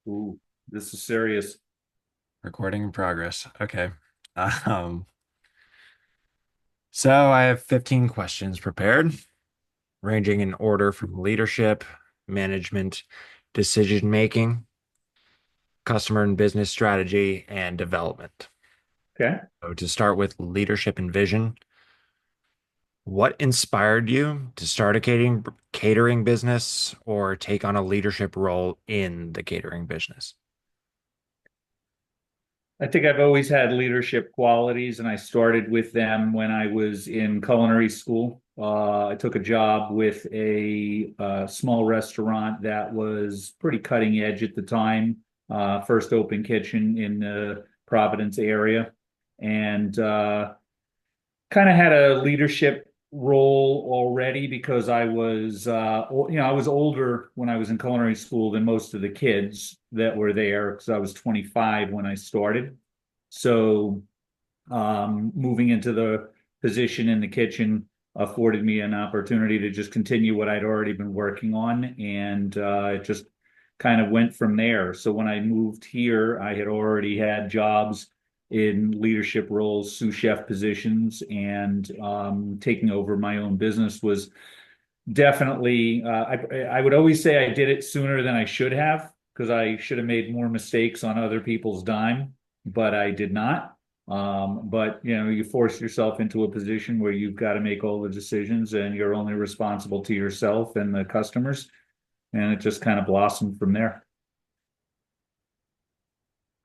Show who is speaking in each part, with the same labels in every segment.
Speaker 1: Ooh, this is serious.
Speaker 2: Recording in progress. Okay. Um, so I have 15 questions prepared, ranging in order from leadership, management, decision making, customer and business strategy, and development.
Speaker 1: Okay.
Speaker 2: So to start with leadership and vision, what inspired you to start a catering business or take on a leadership role in the catering business?
Speaker 1: I think I've always had leadership qualities, and I started with them when I was in culinary school. I took a job with a small restaurant that was pretty cutting edge at the time, first open kitchen in the Providence area, and kind of had a leadership role already because I was older when I was in culinary school than most of the kids that were there because I was 25 when I started. So moving into the position in the kitchen afforded me an opportunity to just continue what I'd already been working on, and it just kind of went from there. So when I moved here, I had already had jobs in leadership roles, sous chef positions, and taking over my own business was definitely. I would always say I did it sooner than I should have because I should have made more mistakes on other people's dime, but I did not. But you force yourself into a position where you've got to make all the decisions and you're only responsible to yourself and the customers, and it just kind of blossomed from there.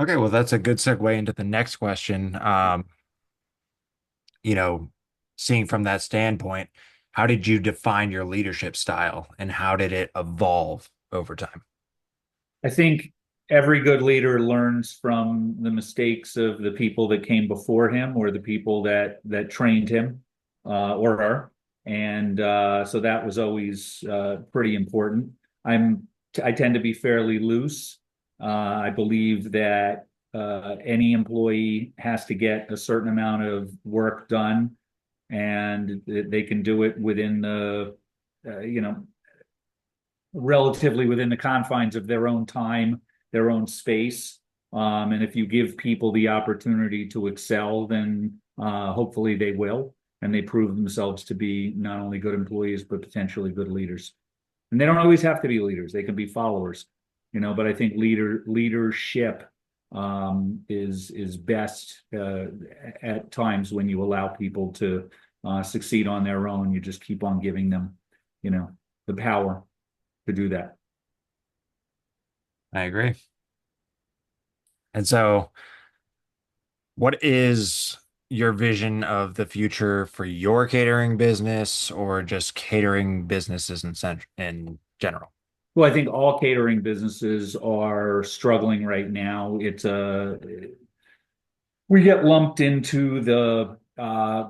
Speaker 2: Okay, well, that's a good segue into the next question. You know, seeing from that standpoint, how did you define your leadership style and how did it evolve over time?
Speaker 1: I think every good leader learns from the mistakes of the people that came before him or the people that trained him or her, and so that was always pretty important. I tend to be fairly loose. I believe that any employee has to get a certain amount of work done, and they can do it within the relatively within the confines of their own time, their own space. And if you give people the opportunity to excel, then hopefully they will, and they prove themselves to be not only good employees but potentially good leaders. And they don't always have to be leaders; they can be followers, But I think leadership is best at times when you allow people to succeed on their own. You just keep on giving them, the power to do that.
Speaker 2: I agree. And so, what is your vision of the future for your catering business or just catering businesses in general?
Speaker 1: Well, I think all catering businesses are struggling right now. We get lumped into the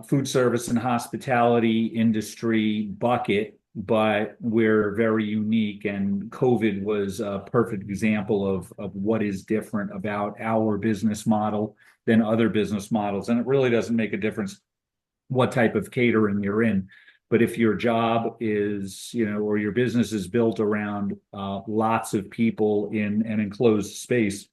Speaker 1: food service and hospitality industry bucket, but we're very unique. And COVID was a perfect example of what is different about our business model than other business models. And it really doesn't make a difference what type of catering you're in. But if your job is, or your business is built around lots of people in an enclosed space,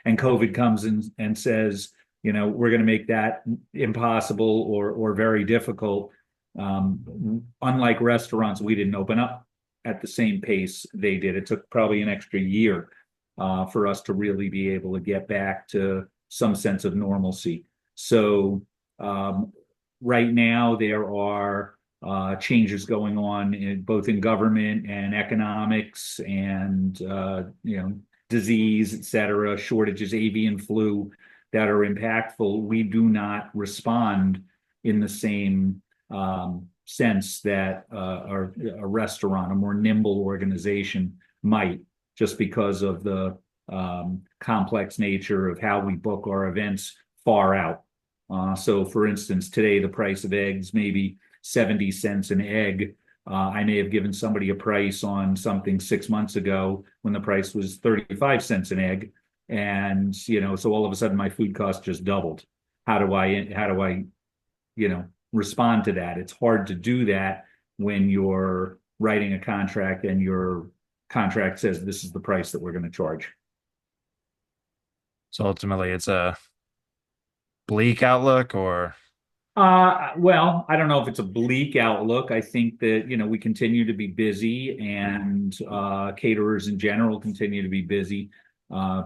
Speaker 1: and COVID comes in and says, we're going to make that impossible or very difficult. Unlike restaurants, we didn't open up at the same pace they did. It took probably an extra year for us to really be able to get back to some sense of normalcy. So right now there are changes going on both in government and economics and disease, et cetera, shortages, avian flu that are impactful. We do not respond in the same sense that a restaurant, a more nimble organization might, just because of the complex nature of how we book our events far out. So, for instance, today the price of eggs may be 70 cents an egg. I may have given somebody a price on something 6 months ago when the price was 35 cents an egg. And, so all of a sudden my food cost just doubled. How do I, respond to that? It's hard to do that when you're writing a contract and you're contract says this is the price that we're going to charge.
Speaker 2: So ultimately, it's a bleak outlook, or
Speaker 1: Well, I don't know if it's a bleak outlook. I think that, we continue to be busy and caterers in general continue to be busy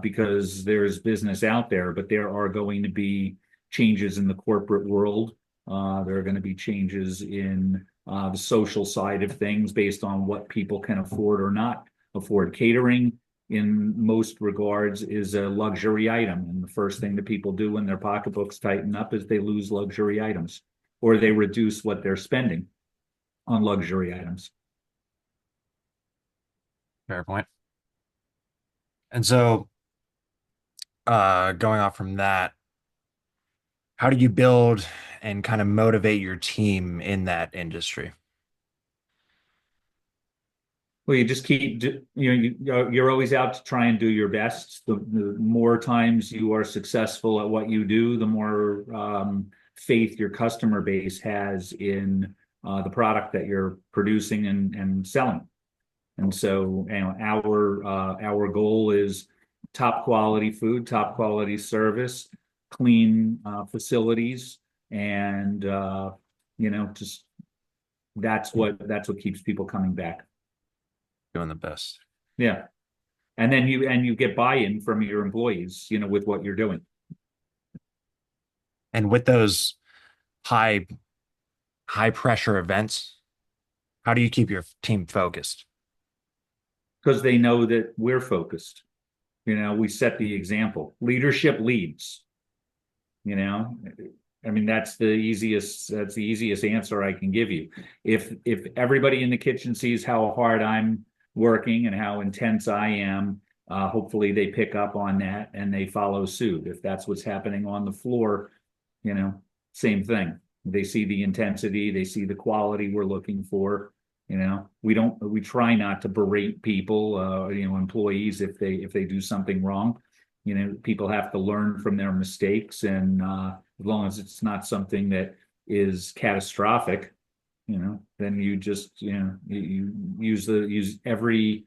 Speaker 1: because there's business out there, but there are going to be changes in the corporate world. There are going to be changes in the social side of things based on what people can afford or not afford. Catering in most regards is a luxury item. And the first thing that people do when their pocketbooks tighten up is they lose luxury items or they reduce what they're spending on luxury items.
Speaker 2: fair point. And so, going off from that, how do you build and kind of motivate your team in that industry?
Speaker 1: Well, you just keep, you're always out to try and do your best. The more times you are successful at what you do, the more faith your customer base has in the product that you're producing and selling. And so, our goal is top quality food, top quality service, clean facilities, and just that's what keeps people coming back.
Speaker 2: Doing the best.
Speaker 1: Yeah. And you get buy-in from your employees, with what you're doing.
Speaker 2: And with those high high pressure events, how do you keep your team focused?
Speaker 1: Because they know that we're focused. We set the example. Leadership leads, you know. I mean, that's the easiest answer I can give you. If everybody in the kitchen sees how hard I'm working and how intense I am, hopefully they pick up on that and they follow suit. If that's what's happening on the floor, you know, same thing. They see the intensity, they see the quality we're looking for. We try not to berate people, employees if they do something wrong. People have to learn from their mistakes, and as long as it's not something that is catastrophic, then you just, you use every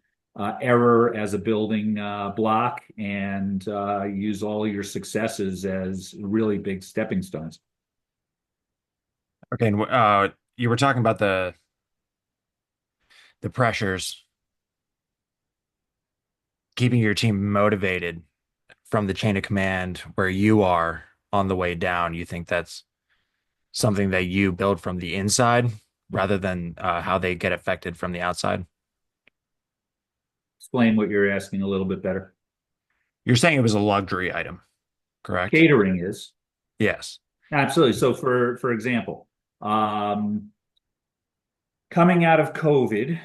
Speaker 1: error as a building block, and use all your successes as really big stepping stones.
Speaker 2: Okay, and you were talking about the pressures, keeping your team motivated from the chain of command where you are on the way down. You think that's something that you build from the inside rather than how they get affected from the outside?
Speaker 1: Explain what you're asking a little bit better.
Speaker 2: You're saying it was a luxury item, correct?
Speaker 1: Catering is.
Speaker 2: Yes.
Speaker 1: Absolutely. So for example, coming out of COVID,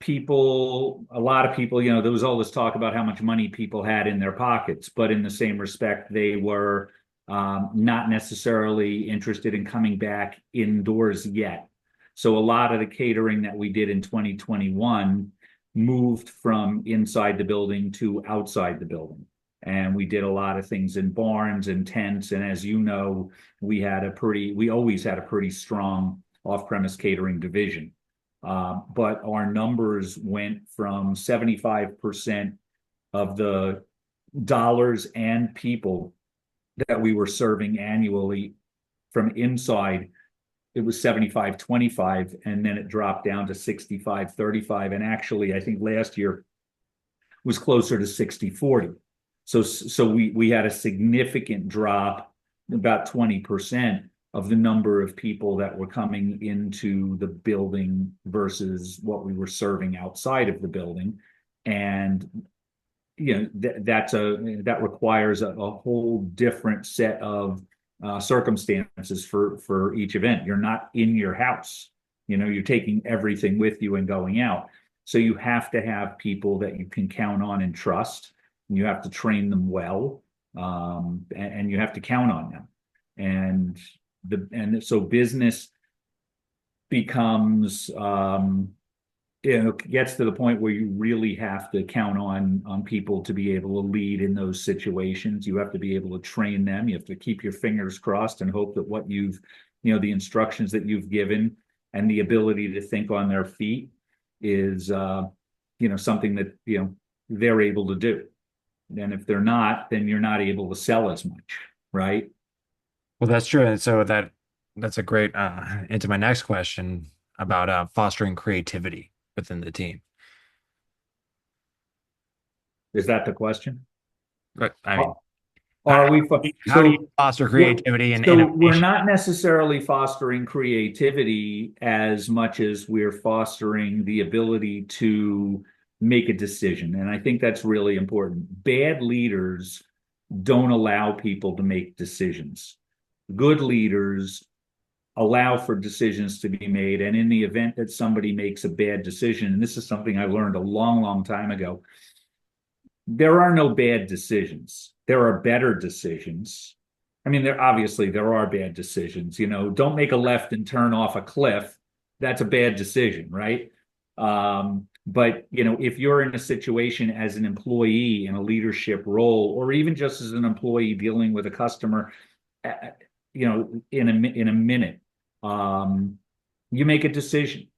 Speaker 1: a lot of people, there was all this talk about how much money people had in their pockets, but in the same respect, they were not necessarily interested in coming back indoors yet. So a lot of the catering that we did in 2021 moved from inside the building to outside the building. And we did a lot of things in barns and tents. And as you know, we always had a pretty strong off-premise catering division. But our numbers went from 75% of the dollars and people that we were serving annually from inside. It was 75-25, and then it dropped down to 65-35. And actually, I think last year was closer to 60-40. So we had a significant drop, about 20%, of the number of people that were coming into the building versus what we were serving outside of the building. And that requires a whole different set of circumstances for each event. You're not in your house. You're taking everything with you and going out. So you have to have people that you can count on and trust. And you have to train them well, and you have to count on them. And so business becomes, gets to the point where you really have to count on people to be able to lead in those situations. You have to be able to train them. You have to keep your fingers crossed and hope that the instructions that you've given and the ability to think on their feet is something that, they're able to do. And if they're not, then you're not able to sell as much, right?
Speaker 2: Well, that's true. And so that's a great into my next question about fostering creativity within the team.
Speaker 1: Is that the question?
Speaker 2: But I mean, how,
Speaker 1: Are we
Speaker 2: how do you
Speaker 1: so
Speaker 2: foster
Speaker 1: we're,
Speaker 2: creativity and
Speaker 1: so we're
Speaker 2: innovation?
Speaker 1: not necessarily fostering creativity as much as we're fostering the ability to make a decision. And I think that's really important. Bad leaders don't allow people to make decisions. Good leaders allow for decisions to be made. And in the event that somebody makes a bad decision, and this is something I learned a long, long time ago, there are no bad decisions. There are better decisions. I mean, there are bad decisions. Don't make a left and turn off a cliff. That's a bad decision, right? But if you're in a situation as an employee in a leadership role, or even just as an employee dealing with a customer, uh, in a minute, um, you make a decision,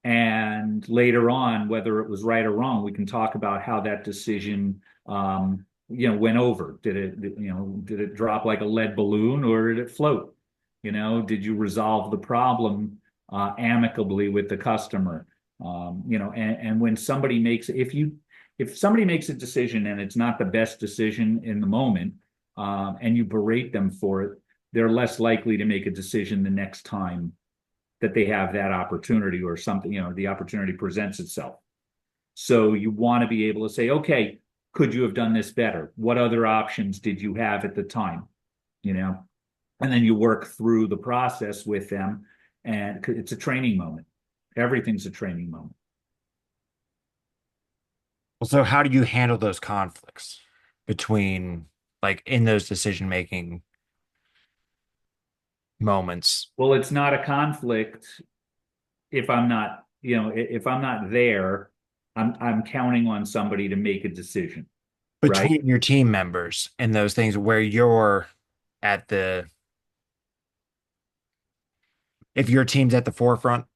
Speaker 1: and later on, whether it was right or wrong, we can talk about how that decision, went over. Did it drop like a lead balloon, or did it float? Did you resolve the problem amicably with the customer? And when somebody makes, if somebody makes a decision and it's not the best decision in the moment, and you berate them for it, they're less likely to make a decision the next time that they have that opportunity, or something, the opportunity presents itself. So you want to be able to say, okay, could you have done this better? What other options did you have at the time? You know, and then you work through the process with them, and it's a training moment. Everything's a training moment.
Speaker 2: Well, so how do you handle those conflicts between like in those decision making moments
Speaker 1: Well, it's not a conflict if I'm not, if I'm not there, I'm counting on somebody to make a decision, right?
Speaker 2: between your team members and those things where you're at the if your team's at the forefront,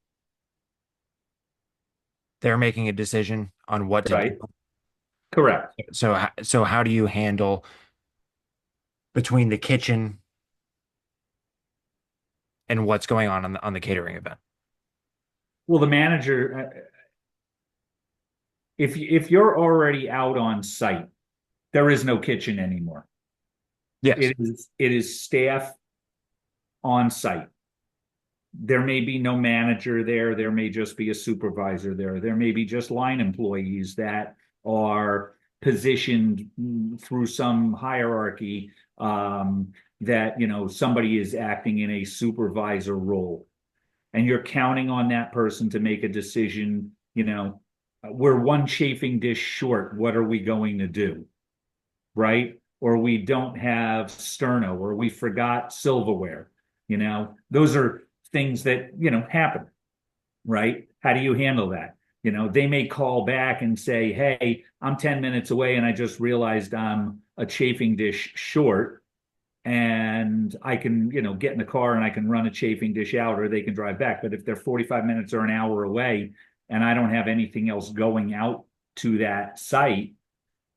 Speaker 2: they're making a decision on what to do.
Speaker 1: Right? Correct.
Speaker 2: So how do you handle between the kitchen and what's going on the catering event?
Speaker 1: Well, the manager, if you're already out on site, there is no kitchen anymore.
Speaker 2: Yes.
Speaker 1: It is staff on site. There may be no manager there. There may just be a supervisor there. There may be just line employees that are positioned through some hierarchy, that somebody is acting in a supervisor role, and you're counting on that person to make a decision. We're one chafing dish short. What are we going to do? Right? Or we don't have sterno, or we forgot silverware. Those are things that, happen, right? How do you handle that? They may call back and say, hey, I'm 10 minutes away and I just realized I'm a chafing dish short, and I can, get in the car and I can run a chafing dish out, or they can drive back. But if they're 45 minutes or an hour away and I don't have anything else going out to that site,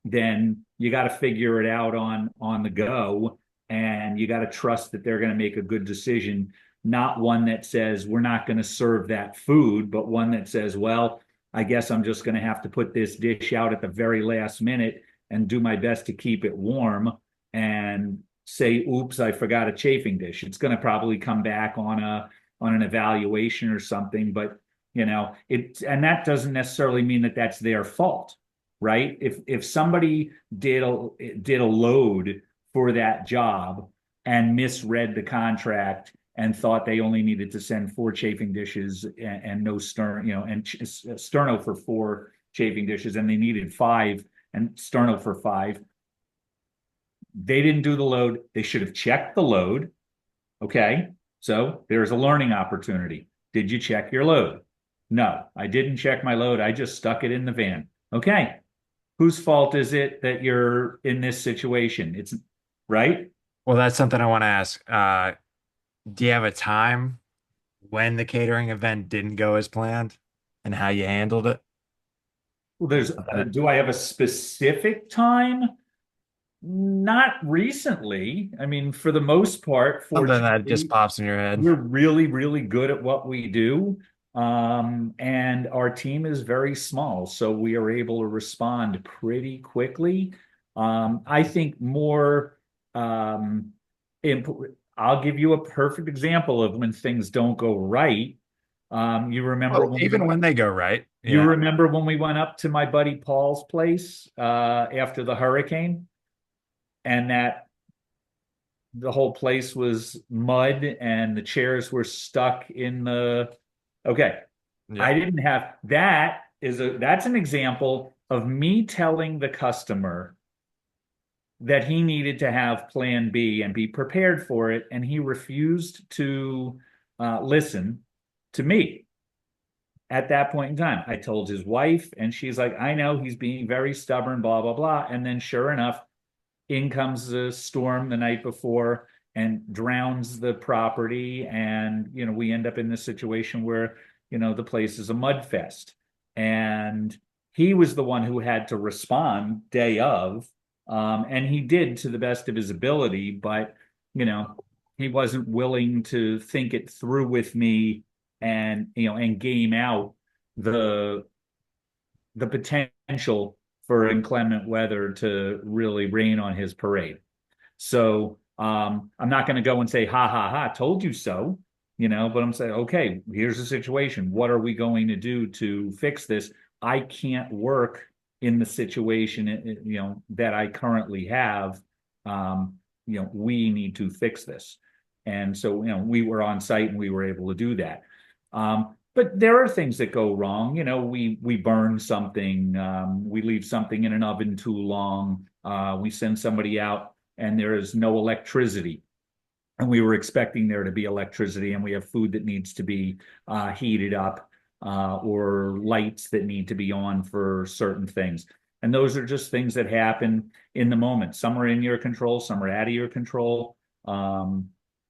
Speaker 1: then you got to figure it out on the go, and you got to trust that they're going to make a good decision, not one that says we're not going to serve that food, but one that says, well, I guess I'm just going to have to put this dish out at the very last minute and do my best to keep it warm, and say, oops, I forgot a chafing dish. It's going to probably come back on an evaluation or something, but and that doesn't necessarily mean that that's their fault, right? If somebody did a load for that job and misread the contract and thought they only needed to send 4 chafing dishes, and no and sterno for 4 chafing dishes, and they needed 5 and sterno for 5, they didn't do the load. They should have checked the load. Okay, so there's a learning opportunity. Did you check your load? No, I didn't check my load. I just stuck it in the van. Okay, whose fault is it that you're in this situation? It's right.
Speaker 2: Well, that's something I want to ask. Do you have a time when the catering event didn't go as planned and how you handled it?
Speaker 1: Well, there's, do I have a specific time? Not recently. I mean, for the most part,
Speaker 2: Something that just
Speaker 1: fortunately,
Speaker 2: pops in your head.
Speaker 1: we're really, really good at what we do. And our team is very small, so we are able to respond pretty quickly. I think more, imp I'll give you a perfect example of when things don't go right. You remember
Speaker 2: Well,
Speaker 1: when
Speaker 2: even when they go right.
Speaker 1: you
Speaker 2: Yeah.
Speaker 1: remember when we went up to my buddy Paul's place after the hurricane, and that the whole place was mud and the chairs were stuck in the okay. I
Speaker 2: Yep.
Speaker 1: didn't have that's an example of me telling the customer that he needed to have plan B and be prepared for it, and he refused to listen to me at that point in time. I told his wife, and she's like, I know he's being very stubborn, blah, blah, blah. And then sure enough, in comes the storm the night before and drowns the property. And, we end up in this situation where, the place is a mud fest. And he was the one who had to respond day of. And he did to the best of his ability, but, you know, he wasn't willing to think it through with me and game out the the potential for inclement weather to really rain on his parade. So I'm not going to go and say, ha ha ha, told you so, but I'm saying, okay, here's the situation. What are we going to do to fix this? I can't work in the situation, that I currently have. We need to fix this. And so, we were on site and we were able to do that. But there are things that go wrong. We burn something, we leave something in an oven too long, we send somebody out and there is no electricity. And we were expecting there to be electricity, and we have food that needs to be heated up, or lights that need to be on for certain things. And those are just things that happen in the moment. Some are in your control, some are out of your control. I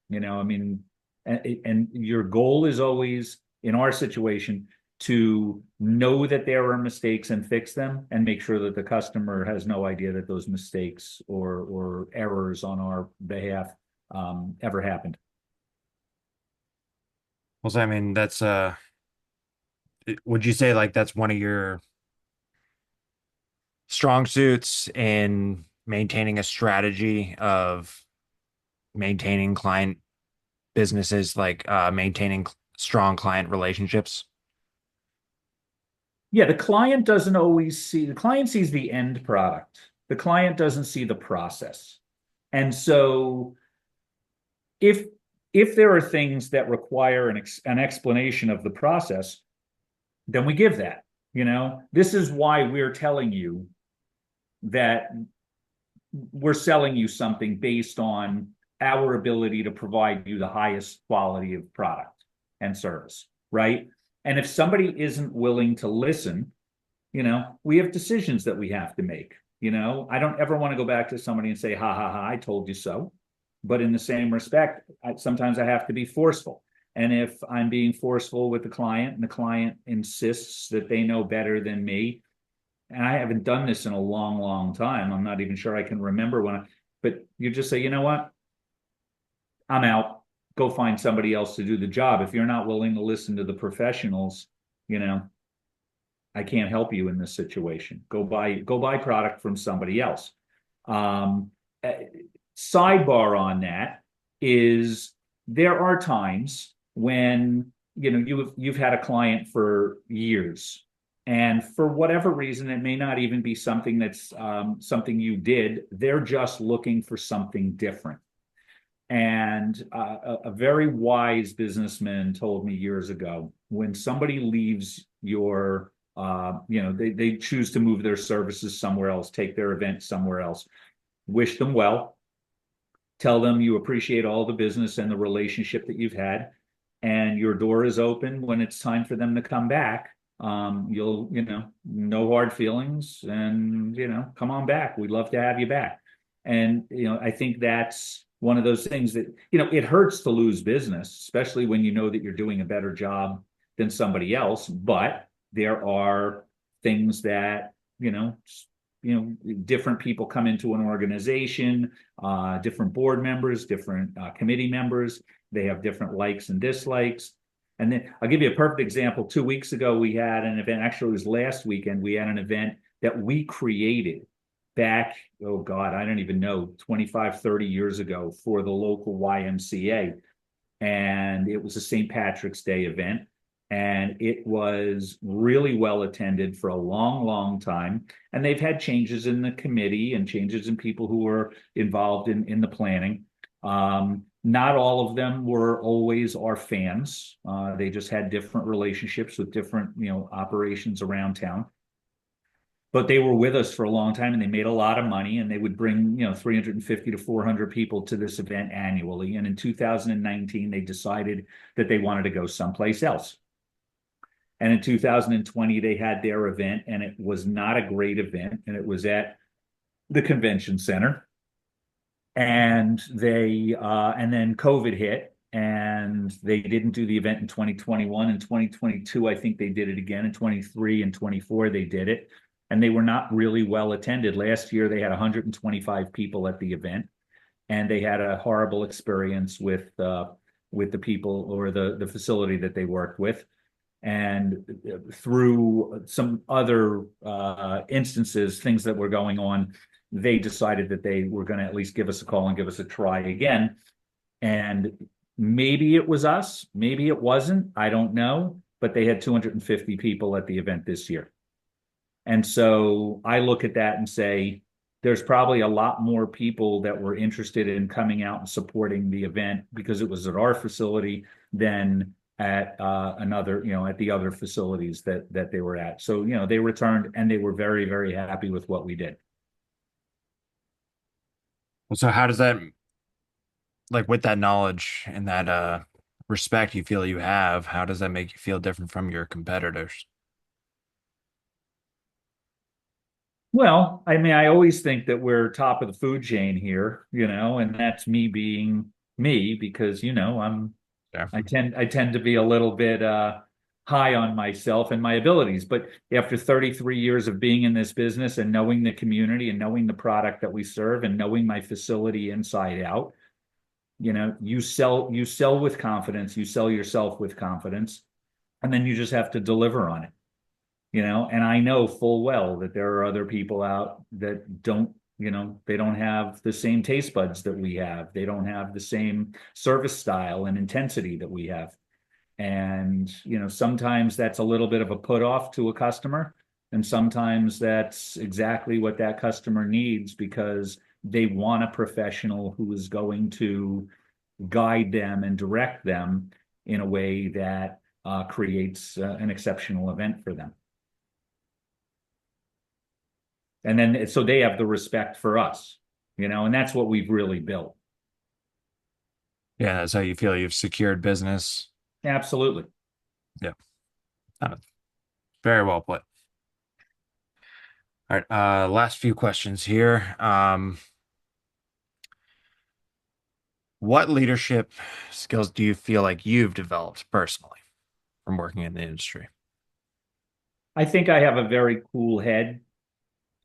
Speaker 1: mean, and your goal is always, in our situation, to know that there are mistakes and fix them and make sure that the customer has no idea that those mistakes or errors on our behalf ever happened.
Speaker 2: Well, so, I mean, that's would you say like that's one of your strong suits in maintaining a strategy of maintaining client businesses, like maintaining strong client relationships?
Speaker 1: Yeah, the client sees the end product. The client doesn't see the process. And so if if there are things that require an explanation of the process, then we give that. This is why we're telling you that we're selling you something based on our ability to provide you the highest quality of product and service, right? And if somebody isn't willing to listen, we have decisions that we have to make. I don't ever want to go back to somebody and say, ha ha ha, I told you so. But in the same respect, sometimes I have to be forceful. And if I'm being forceful with the client and the client insists that they know better than me, and I haven't done this in a long, long time. I'm not even sure I can remember but you just say, you know what? I'm out. Go find somebody else to do the job. If you're not willing to listen to the professionals, you know, I can't help you in this situation. Go buy product from somebody else. Um, eh, Sidebar on that is there are times when you've had a client for years, and for whatever reason, it may not even be something that's something you did. They're just looking for something different. And a very wise businessman told me years ago, when somebody leaves they choose to move their services somewhere else, take their event somewhere else, wish them well, tell them you appreciate all the business and the relationship that you've had, and your door is open when it's time for them to come back. You'll, no hard feelings, and, come on back. We'd love to have you back. And, I think that's one of those things that, it hurts to lose business, especially when you know that you're doing a better job than somebody else. But there are things that, different people come into an organization, different board members, different committee members. They have different likes and dislikes. And then I'll give you a perfect example. 2 weeks ago, we had an event. Actually, it was last weekend. We had an event that we created back, oh God, I don't even know, 25, 30 years ago for the local YMCA. And it was a St. Patrick's Day event. And it was really well attended for a long, long time. And they've had changes in the committee and changes in people who were involved in the planning. Not all of them were always our fans. They just had different relationships with different, operations around town. But they were with us for a long time and they made a lot of money, and they would bring, 350 to 400 people to this event annually. And in 2019, they decided that they wanted to go someplace else. And in 2020, they had their event, and it was not a great event. And it was at the convention center. And and then COVID hit, and they didn't do the event in 2021. In 2022, I think they did it again. In 23 and 24, they did it. And they were not really well attended. Last year, they had 125 people at the event, and they had a horrible experience with the people or the facility that they worked with. And through some other instances, things that were going on, they decided that they were going to at least give us a call and give us a try again. And maybe it was us, maybe it wasn't, I don't know, but they had 250 people at the event this year. And so I look at that and say, there's probably a lot more people that were interested in coming out and supporting the event because it was at our facility than at at the other facilities that they were at. So, they returned and they were very, very happy with what we did.
Speaker 2: So how does that, like with that knowledge and that respect you feel you have, how does that make you feel different from your competitors?
Speaker 1: Well, I mean, I always think that we're top of the food chain here, and that's me being me because,
Speaker 2: Yeah.
Speaker 1: I tend to be a little bit high on myself and my abilities. But after 33 years of being in this business and knowing the community and knowing the product that we serve and knowing my facility inside out, you sell with confidence, you sell yourself with confidence, and then you just have to deliver on it. And I know full well that there are other people out that they don't have the same taste buds that we have. They don't have the same service style and intensity that we have. And, sometimes that's a little bit of a put off to a customer. And sometimes that's exactly what that customer needs because they want a professional who is going to guide them and direct them in a way that creates an exceptional event for them. And then so they have the respect for us, and that's what we've really built.
Speaker 2: Yeah, that's how you feel you've secured business.
Speaker 1: Absolutely.
Speaker 2: Yeah. Uh, Very well put. All right, last few questions here. What leadership skills do you feel like you've developed personally from working in the industry?
Speaker 1: I think I have a very cool head.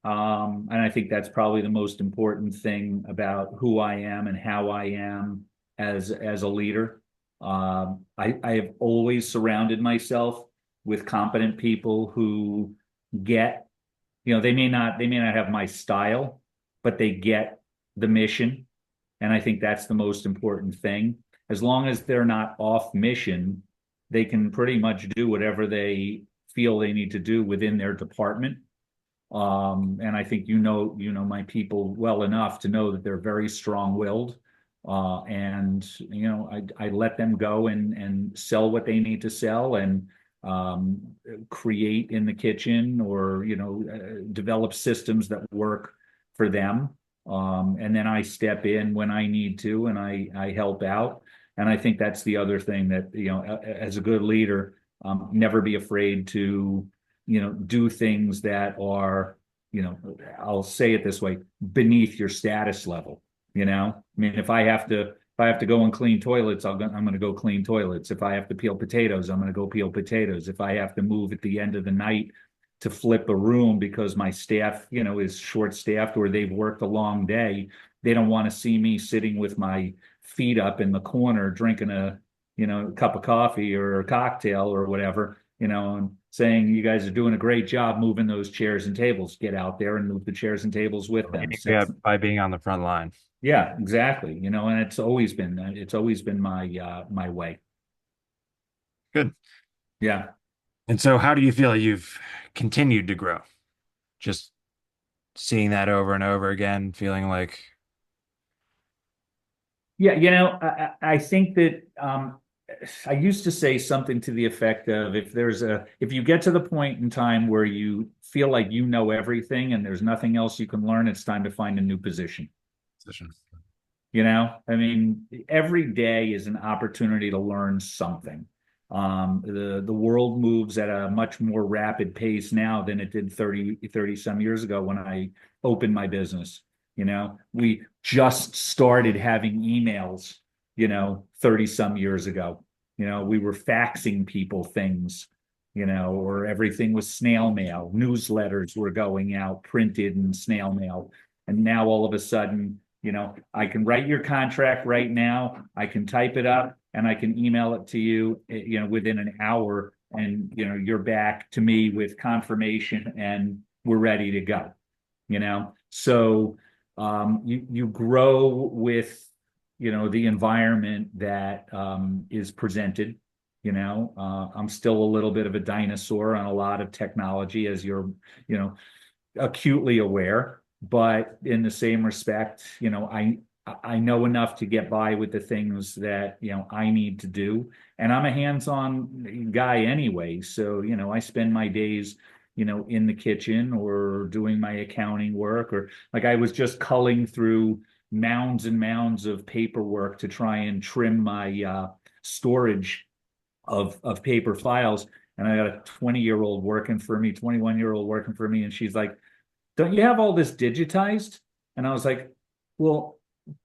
Speaker 1: And I think that's probably the most important thing about who I am and how I am as a leader. I have always surrounded myself with competent people who get, they may not have my style, but they get the mission. And I think that's the most important thing. As long as they're not off mission, they can pretty much do whatever they feel they need to do within their department. And I think my people well enough to know that they're very strong-willed. And I let them go and sell what they need to sell and create in the kitchen or develop systems that work for them. And then I step in when I need to and I help out. And I think that's the other thing that as a good leader, never be afraid to do things that are, I'll say it this way, beneath your status level. I mean, if I have to go and clean toilets, I'm going to go clean toilets. If I have to peel potatoes, I'm going to go peel potatoes. If I have to move at the end of the night to flip a room because my staff, is short staffed or they've worked a long day. They don't want to see me sitting with my feet up in the corner drinking a cup of coffee or a cocktail or whatever, and saying you guys are doing a great job moving those chairs and tables. Get out there and move the chairs and tables with them.
Speaker 2: Yeah, by being on the front line.
Speaker 1: Yeah, exactly. And it's always been my way.
Speaker 2: Good.
Speaker 1: Yeah.
Speaker 2: And so how do you feel you've continued to grow? Just seeing that over and over again, feeling like,
Speaker 1: Yeah, I think that I used to say something to the effect of if you get to the point in time where you feel like you know everything and there's nothing else you can learn, it's time to find a new position.
Speaker 2: position.
Speaker 1: I mean, every day is an opportunity to learn something. The world moves at a much more rapid pace now than it did 30 some years ago when I opened my business. We just started having emails, 30 some years ago. We were faxing people things, or everything was snail mail. Newsletters were going out printed and snail mail. And now all of a sudden, I can write your contract right now. I can type it up and I can email it to you, within an hour. And, you're back to me with confirmation and we're ready to go, So you grow with, the environment that is presented. I'm still a little bit of a dinosaur on a lot of technology, as you're, acutely aware. But in the same respect, I know enough to get by with the things that I need to do, and I'm a hands-on guy anyway. So I spend my days in the kitchen or doing my accounting work, or like I was just culling through mounds and mounds of paperwork to try and trim my storage of paper files. And I got a 20-year-old working for me, 21-year-old working for me, and she's like, don't you have all this digitized? And I was like, well,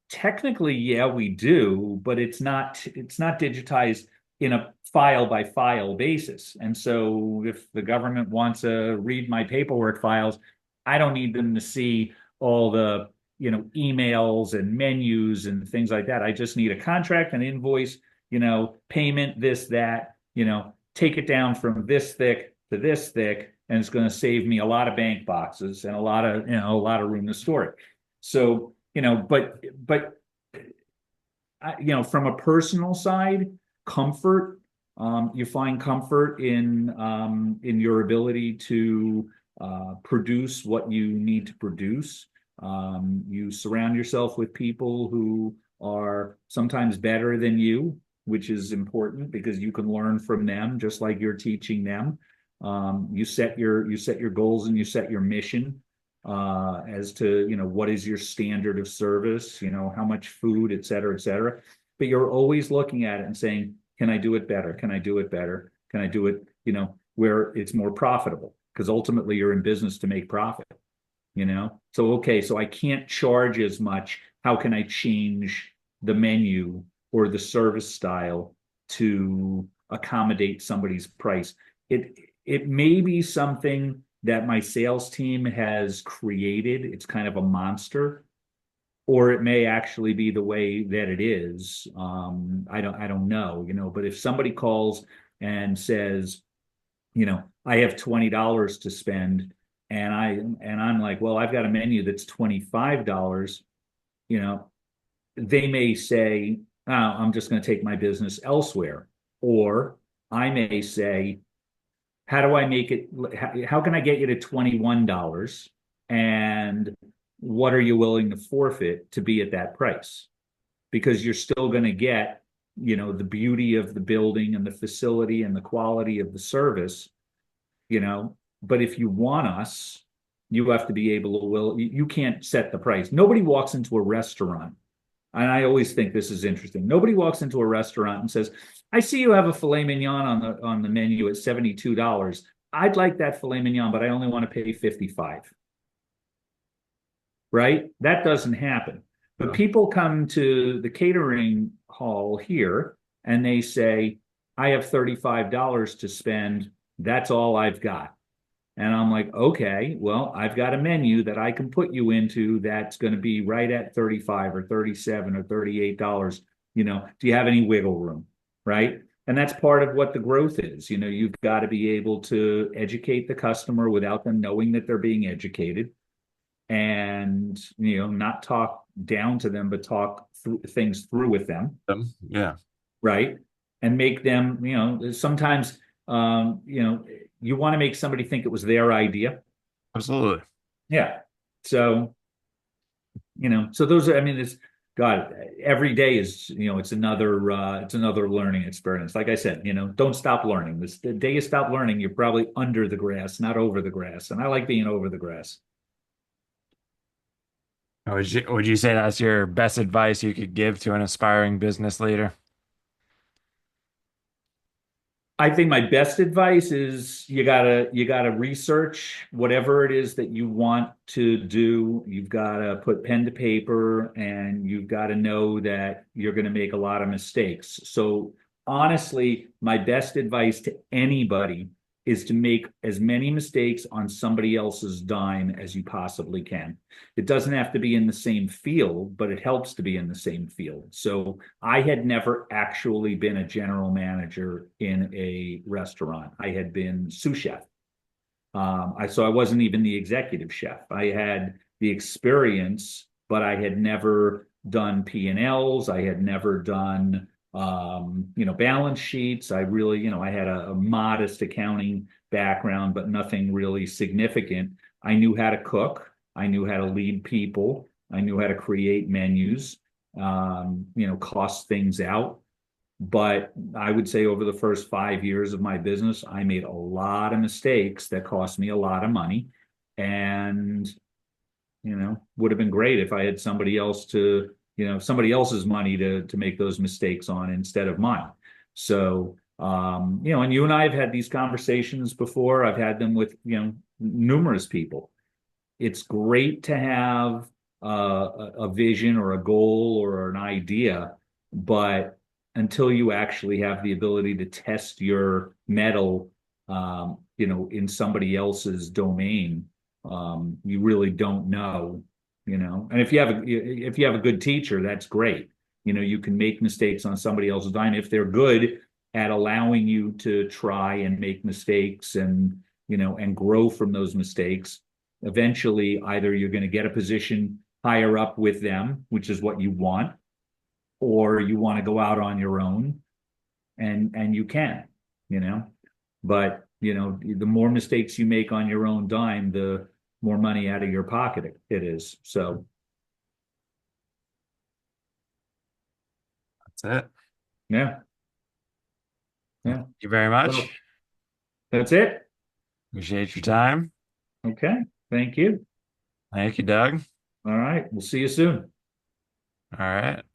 Speaker 1: technically, yeah, we do, but it's not digitized in a file by file basis. And so if the government wants to read my paperwork files, I don't need them to see all the, emails and menus and things like that. I just need a contract, an invoice, payment, this, that, take it down from this thick to this thick, and it's going to save me a lot of bank boxes and a lot of room to store it. So, but from a personal side, comfort, you find comfort in your ability to produce what you need to produce. You surround yourself with people who are sometimes better than you, which is important because you can learn from them just like you're teaching them. You set your goals and you set your mission as to what is your standard of service, how much food, et cetera, et cetera. But you're always looking at it and saying, can I do it better? Can I do it better? Can I do it, where it's more profitable? Because ultimately you're in business to make profit. So okay, so I can't charge as much. How can I change the menu or the service style to accommodate somebody's price? It may be something that my sales team has created. It's kind of a monster, or it may actually be the way that it is. I don't know, but if somebody calls and says, I have $20 to spend, and I'm like, well, I've got a menu that's $25, you know, they may say, oh, I'm just going to take my business elsewhere. Or I may say, how do I make it? How can I get you to $21? And what are you willing to forfeit to be at that price? Because you're still going to get, the beauty of the building and the facility and the quality of the service, but if you want us, you have to be able to you can't set the price. Nobody walks into a restaurant. And I always think this is interesting. Nobody walks into a restaurant and says, I see you have a filet mignon on the menu at $72. I'd like that filet mignon, but I only want to pay 55. Right? That doesn't happen. But people come to the catering hall here and they say, I have $35 to spend. That's all I've got. And I'm like, okay, well, I've got a menu that I can put you into that's going to be right at 35 or 37 or $38. Do you have any wiggle room? Right. And that's part of what the growth is. You've got to be able to educate the customer without them knowing that they're being educated, and, not talk down to them, but talk things through with them.
Speaker 2: Yeah,
Speaker 1: Right. And make them, sometimes, you want to make somebody think it was their idea.
Speaker 2: absolutely.
Speaker 1: Yeah. So, so those are, I mean, it's God, every day is, it's another learning experience. Like I said, don't stop learning. The day you stop learning, you're probably under the grass, not over the grass. And I like being over the grass.
Speaker 2: Would you say that's your best advice you could give to an aspiring business leader?
Speaker 1: I think my best advice is you gotta research whatever it is that you want to do. You've got to put pen to paper, and you've got to know that you're going to make a lot of mistakes. So honestly, my best advice to anybody is to make as many mistakes on somebody else's dime as you possibly can. It doesn't have to be in the same field, but it helps to be in the same field. So I had never actually been a general manager in a restaurant. I had been sous chef. So I wasn't even the executive chef. I had the experience, but I had never done P&Ls. I had never done, balance sheets. I really, I had a modest accounting background, but nothing really significant. I knew how to cook. I knew how to lead people. I knew how to create menus, cost things out. But I would say over the first 5 years of my business, I made a lot of mistakes that cost me a lot of money. And, would have been great if I had somebody else's money to make those mistakes on instead of mine. So, and you and I have had these conversations before. I've had them with, numerous people. It's great to have a vision or a goal or an idea, but until you actually have the ability to test your metal, in somebody else's domain, you really don't know. And if you have a good teacher, that's great. You can make mistakes on somebody else's dime if they're good at allowing you to try and make mistakes, and grow from those mistakes. Eventually, either you're going to get a position higher up with them, which is what you want, or you want to go out on your own, and you can, you know. But the more mistakes you make on your own dime, the more money out of your pocket it is. So
Speaker 2: That's it.
Speaker 1: yeah,
Speaker 2: Thank
Speaker 1: yeah.
Speaker 2: you very much.
Speaker 1: Well, that's it.
Speaker 2: Appreciate your time.
Speaker 1: Okay. Thank you.
Speaker 2: Thank you, Doug.
Speaker 1: All right. We'll see you soon.
Speaker 2: All right.